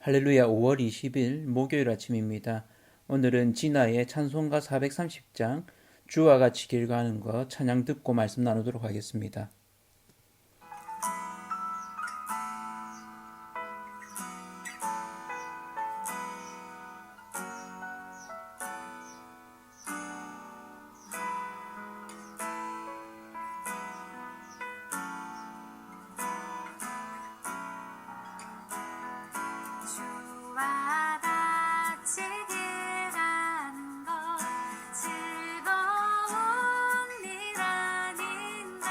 할렐루야. 5월 20일 목요일 아침입니다. 오늘은 진아의 찬송가 430장 주와 같이 길 가는 것 찬양 듣고 말씀 나누도록 하겠습니다. 주와 같이 길 가는 것 즐거운 일 아닌가.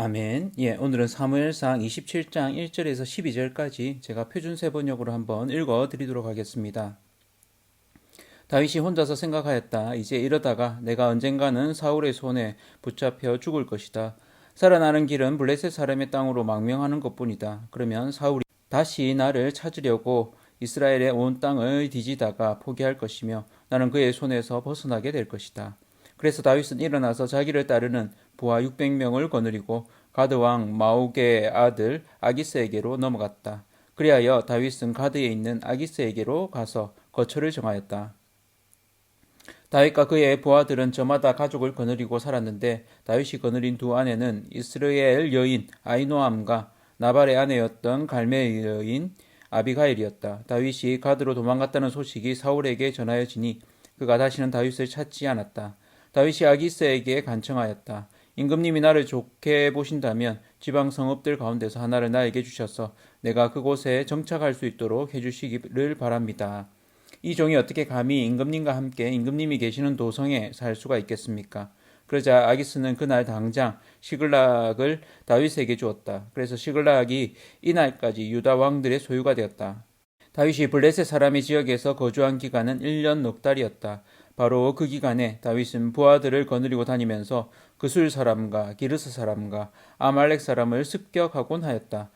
아멘. 예, 오늘은 사무엘상 27장 1절에서 12절까지 제가 표준세 번역으로 한번 읽어 드리도록 하겠습니다. 다윗이 혼자서 생각하였다. 이제 이러다가 내가 언젠가는 사울의 손에 붙잡혀 죽을 것이다. 살아나는 길은 블레셋 사람의 땅으로 망명하는 것뿐이다. 그러면 사울이 다시 나를 찾으려고 이스라엘의 온 땅을 뒤지다가 포기할 것이며 나는 그의 손에서 벗어나게 될 것이다. 그래서 다윗은 일어나서 자기를 따르는 부하 600명을 거느리고 가드 왕 마옥의 아들 아기스에게로 넘어갔다. 그리하여 다윗은 가드에 있는 아기스에게로 가서 거처를 정하였다. 다윗과 그의 부하들은 저마다 가족을 거느리고 살았는데 다윗이 거느린 두 아내는 이스라엘 여인 아히노암과 나발의 아내였던 갈멜 여인 아비가일이었다. 다윗이 가드로 도망갔다는 소식이 사울에게 전하여지니 그가 다시는 다윗을 찾지 않았다. 다윗이 아기스에게 간청하였다. 임금님이 나를 좋게 보신다면 지방 성읍들 가운데서 하나를 나에게 주셔서 내가 그곳에 정착할 수 있도록 해주시기를 바랍니다. 이 종이 어떻게 감히 임금님과 함께 임금님이 계시는 도성에 살 수가 있겠습니까? 그러자 아기스는 그날 당장 시글락을 다윗에게 주었다. 그래서 시글락이 이날까지 유다 왕들의 소유가 되었다. 다윗이 블레셋 사람의 지역에서 거주한 기간은 1년 넉 달이었다. 바로 그 기간에 다윗은 부하들을 거느리고 다니면서 그술 사람과 기르스 사람과 아말렉 사람을 습격하곤 하였다.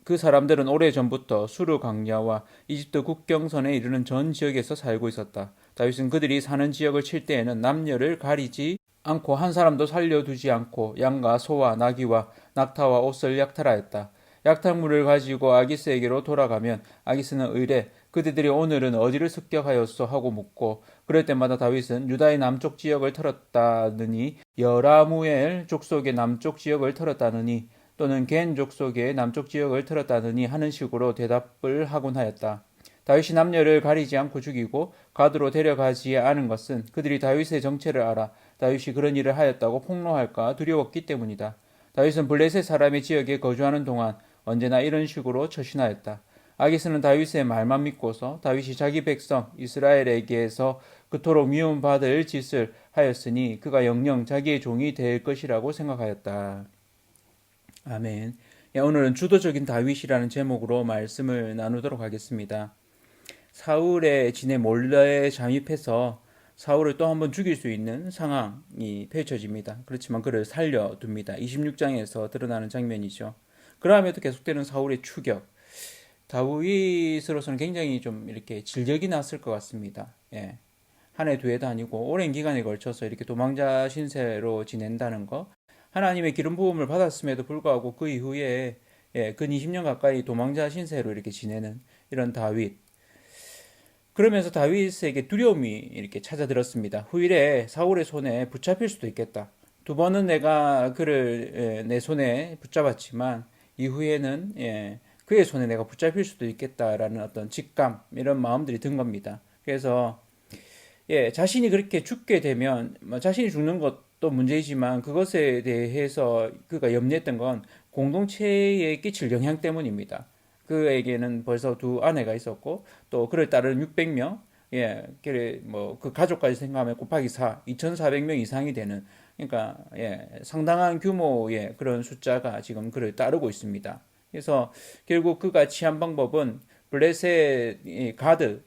그 사람들은 오래전부터 수르 강야와 이집트 국경선에 이르는 전 지역에서 살고 있었다. 다윗은 그들이 사는 지역을 칠 때에는 남녀를 가리지 않고 한 사람도 살려두지 않고 양과 소와 나귀와 낙타와 옷을 약탈하였다. 약탈물을 가지고 아기스에게로 돌아가면 아기스는 의뢰 그대들이 오늘은 어디를 습격하였소 하고 묻고 그럴 때마다 다윗은 유다의 남쪽 지역을 털었다느니 여라무엘 족속의 남쪽 지역을 털었다느니 또는 겐 족속의 남쪽 지역을 털었다느니 하는 식으로 대답을 하곤 하였다. 다윗이 남녀를 가리지 않고 죽이고 가드로 데려가지 않은 것은 그들이 다윗의 정체를 알아 다윗이 그런 일을 하였다고 폭로할까 두려웠기 때문이다. 다윗은 블레셋 사람의 지역에 거주하는 동안 언제나 이런 식으로 처신하였다. 아기스는 다윗의 말만 믿고서 다윗이 자기 백성 이스라엘에게서 그토록 미움받을 짓을 하였으니 그가 영영 자기의 종이 될 것이라고 생각하였다. 아멘. 오늘은 주도적인 다윗이라는 제목으로 말씀을 나누도록 하겠습니다. 사울의 진에 몰래 잠입해서 사울을 또 한번 죽일 수 있는 상황이 펼쳐집니다. 그렇지만 그를 살려둡니다. 26장에서 드러나는 장면이죠. 그러함에도 계속되는 사울의 추격. 다윗으로서는 굉장히 좀 이렇게 진력이 났을 것 같습니다. 예. 한 해, 두 해도 아니고 오랜 기간에 걸쳐서 이렇게 도망자 신세로 지낸다는 거. 하나님의 기름 부음을 받았음에도 불구하고 그 이후에 근 20년 가까이 도망자 신세로 이렇게 지내는 이런 다윗. 그러면서 다윗에게 두려움이 이렇게 찾아들었습니다. 후일에 사울의 손에 붙잡힐 수도 있겠다. 두 번은 내가 그를 내 손에 붙잡았지만 이후에는 그의 손에 내가 붙잡힐 수도 있겠다라는 어떤 직감 이런 마음들이 든 겁니다. 그래서 자신이 그렇게 죽게 되면 자신이 죽는 것도 문제이지만 그것에 대해서 그가 염려했던 건 공동체에 끼칠 영향 때문입니다. 그에게는 벌써 두 아내가 있었고 또 그를 따르는 600명 그 가족까지 생각하면 곱하기 4, 2,400명 이상이 되는 그러니까 상당한 규모의 그런 숫자가 지금 그를 따르고 있습니다. 그래서 결국 그가 취한 방법은 블레셋 가드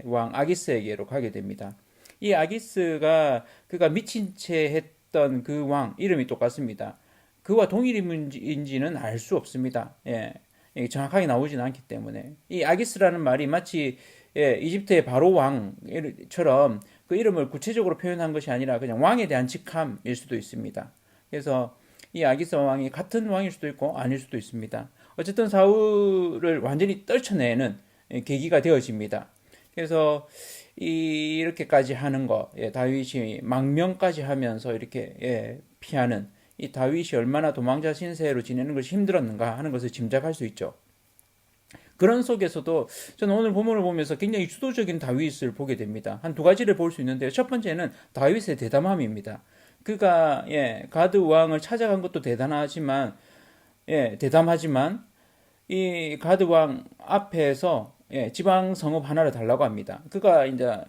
왕 아기스에게로 가게 됩니다. 이 아기스가 그가 미친 채 했던 그 왕 이름이 똑같습니다. 그와 동일인지는 알 수 없습니다. 정확하게 나오지는 않기 때문에 이 아기스라는 말이 마치 이집트의 바로 왕처럼 그 이름을 구체적으로 표현한 것이 아니라 그냥 왕에 대한 직함일 수도 있습니다. 그래서 이 아기스 왕이 같은 왕일 수도 있고 아닐 수도 있습니다. 어쨌든 사울을 완전히 떨쳐내는 계기가 되어집니다. 그래서 이렇게까지 하는 거, 다윗이 망명까지 하면서 이렇게 피하는 이 다윗이 얼마나 도망자 신세로 지내는 것이 힘들었는가 하는 것을 짐작할 수 있죠. 그런 속에서도 저는 오늘 본문을 보면서 굉장히 주도적인 다윗을 보게 됩니다. 한 두 가지를 볼 수 있는데요. 첫 번째는 다윗의 대담함입니다. 그가 가드 왕을 찾아간 것도 대담하지만 이 가드 왕 앞에서 지방 성읍 하나를 달라고 합니다. 그가 이제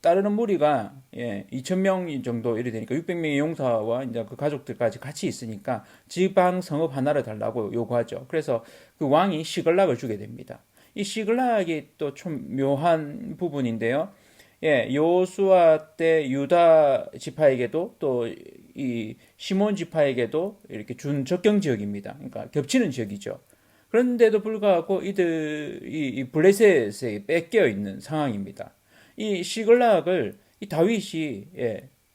따르는 무리가 2,000명 정도 이래 되니까 600명의 용사와 이제 그 가족들까지 같이 있으니까 지방 성읍 하나를 달라고 요구하죠. 그래서 그 왕이 시글락을 주게 됩니다. 이 시글락이 또 좀 묘한 부분인데요. 여호수아 때 유다 지파에게도 또 이 시몬 지파에게도 이렇게 준 접경 지역입니다. 그러니까 겹치는 지역이죠. 그런데도 불구하고 이들이 이 블레셋에 뺏겨 있는 상황입니다. 이 시글락을 이 다윗이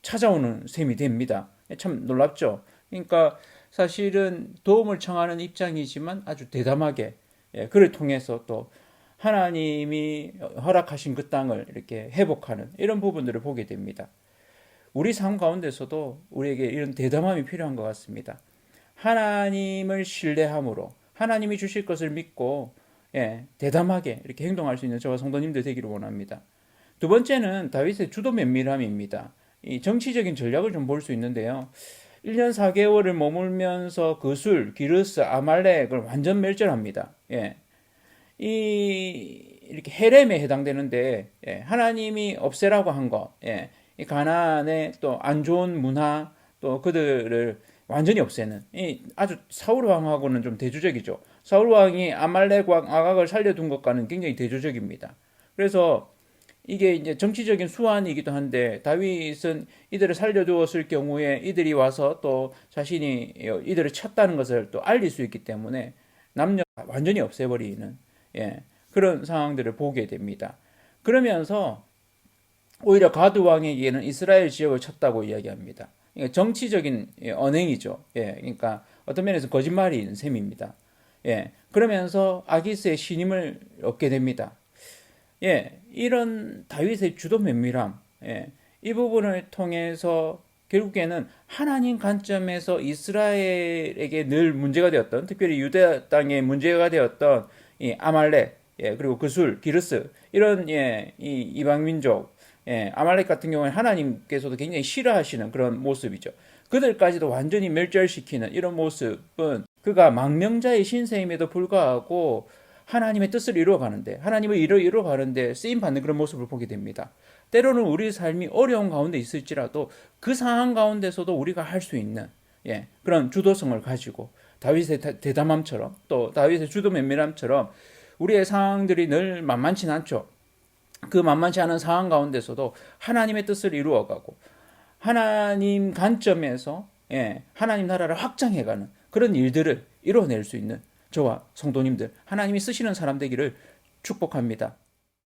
찾아오는 셈이 됩니다. 참 놀랍죠. 그러니까 사실은 도움을 청하는 입장이지만 아주 대담하게 그를 통해서 또 하나님이 허락하신 그 땅을 이렇게 회복하는 이런 부분들을 보게 됩니다. 우리 삶 가운데서도 우리에게 이런 대담함이 필요한 것 같습니다. 하나님을 신뢰함으로 하나님이 주실 것을 믿고 대담하게 이렇게 행동할 수 있는 저와 성도님들 되기를 원합니다. 두 번째는 다윗의 주도 면밀함입니다. 이 정치적인 전략을 좀 볼 수 있는데요. 1년 4개월을 머물면서 그술, 기르스, 아말렉을 완전 멸절합니다. 이렇게 헤렘에 해당되는데 하나님이 없애라고 한 것, 이 가나안의 또 안 좋은 문화, 또 그들을 완전히 없애는 아주 사울 왕하고는 좀 대조적이죠. 사울 왕이 아말렉 왕 아각을 살려둔 것과는 굉장히 대조적입니다. 그래서 이게 이제 정치적인 수완이기도 한데 다윗은 이들을 살려두었을 경우에 이들이 와서 또 자신이 이들을 쳤다는 것을 또 알릴 수 있기 때문에 남녀 완전히 없애버리는 그런 상황들을 보게 됩니다. 그러면서 오히려 가드 왕에게는 이스라엘 지역을 쳤다고 이야기합니다. 정치적인 언행이죠. 그러니까 어떤 면에서 거짓말인 셈입니다. 그러면서 아기스의 신임을 얻게 됩니다. 이런 다윗의 주도 면밀함, 이 부분을 통해서 결국에는 하나님 관점에서 이스라엘에게 늘 문제가 되었던, 특별히 유다 땅에 문제가 되었던 이 아말렉, 그리고 그술, 기르스 이런 이 이방 민족, 아말렉 같은 경우는 하나님께서도 굉장히 싫어하시는 그런 모습이죠. 그들까지도 완전히 멸절시키는 이런 모습은 그가 망명자의 신세임에도 불구하고 하나님의 뜻을 이루어가는데 하나님의 일을 이루어가는데 쓰임받는 그런 모습을 보게 됩니다. 때로는 우리 삶이 어려운 가운데 있을지라도 그 상황 가운데서도 우리가 할 수 있는 그런 주도성을 가지고 다윗의 대담함처럼 또 다윗의 주도 면밀함처럼 우리의 상황들이 늘 만만치 않죠. 그 만만치 않은 상황 가운데서도 하나님의 뜻을 이루어가고 하나님 관점에서 하나님 나라를 확장해가는 그런 일들을 이뤄낼 수 있는 저와 성도님들 하나님이 쓰시는 사람 되기를 축복합니다.